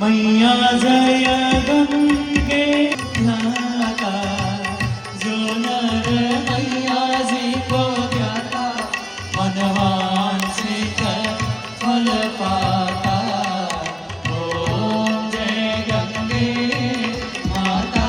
मैया जय गंगे ध्याता, जो नर मैया जी को ध्याता, मनवांछित फल पाता। ओम जय गंगे माता।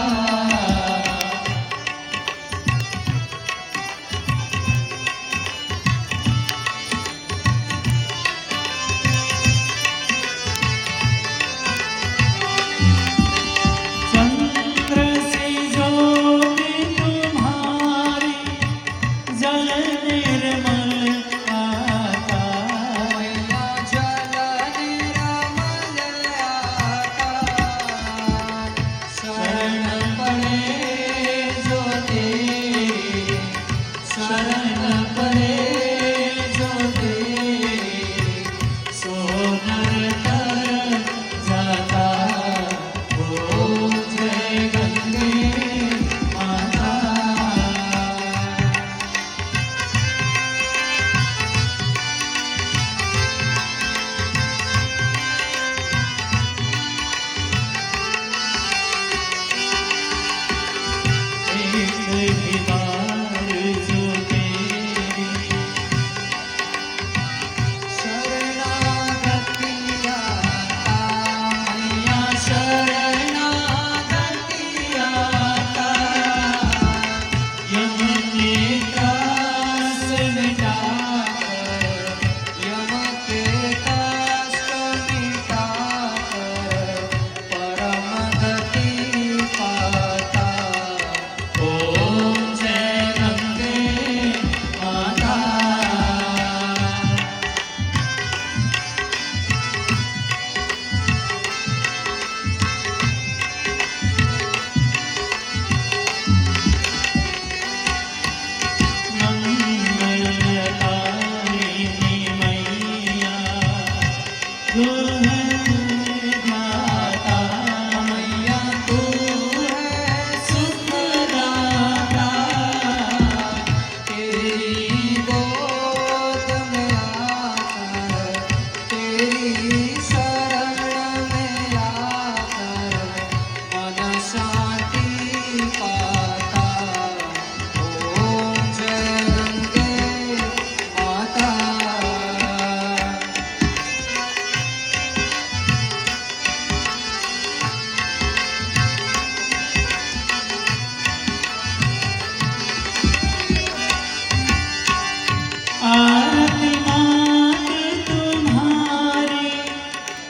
आरती मात तुम्हारी,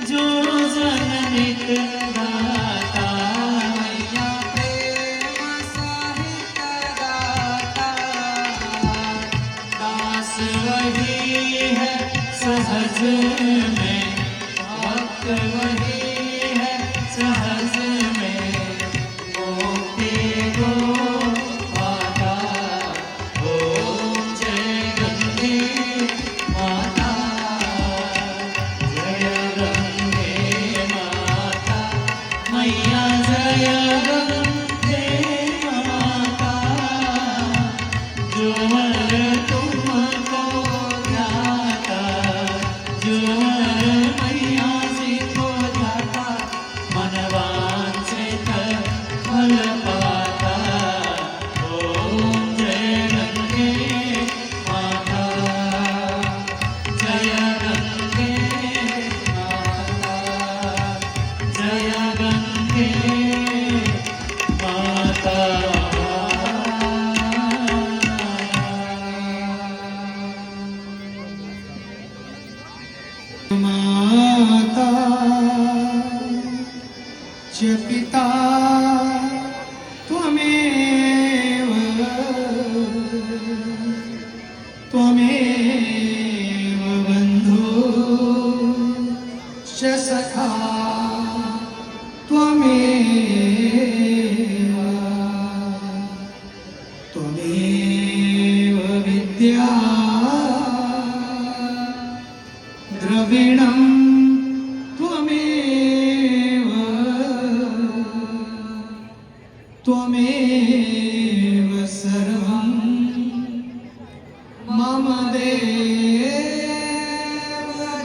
जो जननित गाता, मैया प्रेम सहित गाता। दास वही है सहज में, भक्त वही है सहज में, मुक्ति को पाता। ओम जय गंगे माता, जय गंगे माता, मैया जय गंगे माता। जो नर तुमको ध्याता, जो नर मैया जी को ध्याता, मनवांछित फल पाता। ओम जय गंगे माता, जय गंगे माता, जय गंगे माता। माता च पिता त्वमेव, त्वमेव बन्धुः च सखा त्वमेव, त्वमेव विद्या द्रविणं त्वमेव, त्वमेव सर्वं मम देव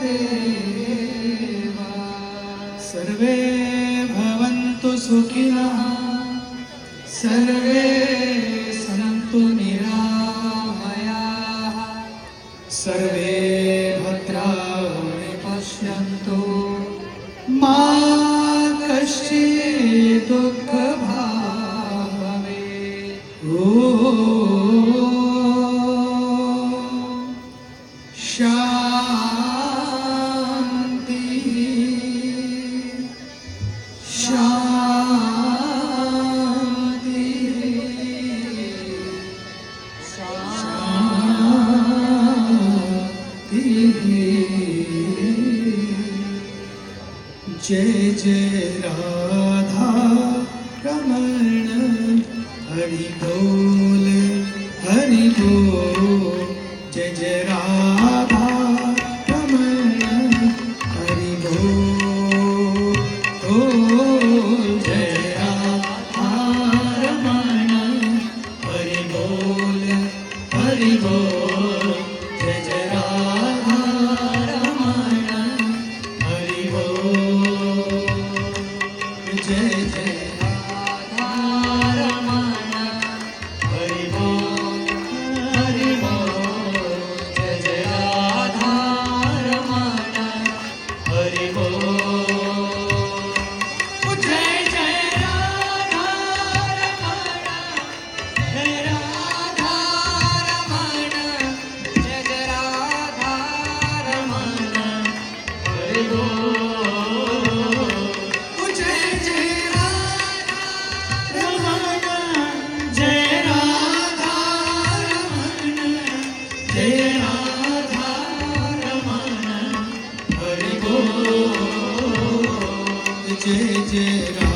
देव। सर्व सर्वे भवन्तु सुखिनः सर्वे सन्तु निरामयाः सर्वे भद्राणि पश्यन्तु मा कश्चित् दुःखभाग् भवेत्। ॐ शान्ति शान्ति शान्ति। जय जय राधा रमण हरि बोल हरि बोल। जय जय राधा रमण हरि बोल। ओ जय राधा रमण हरि बोल हरि बोल। जय जय राधा रमण हरि बोल। जय जय राधा रमण हरि बोल हरि बोल। जय जय राधा रमण हरि बोल। जय जय राधा रमण जय राधा रमण जय जय राधा रमण हरि बोल। जय जय राधा रमण जय राधा रमण जय राधा रमण हरि बोल। जय जय राधा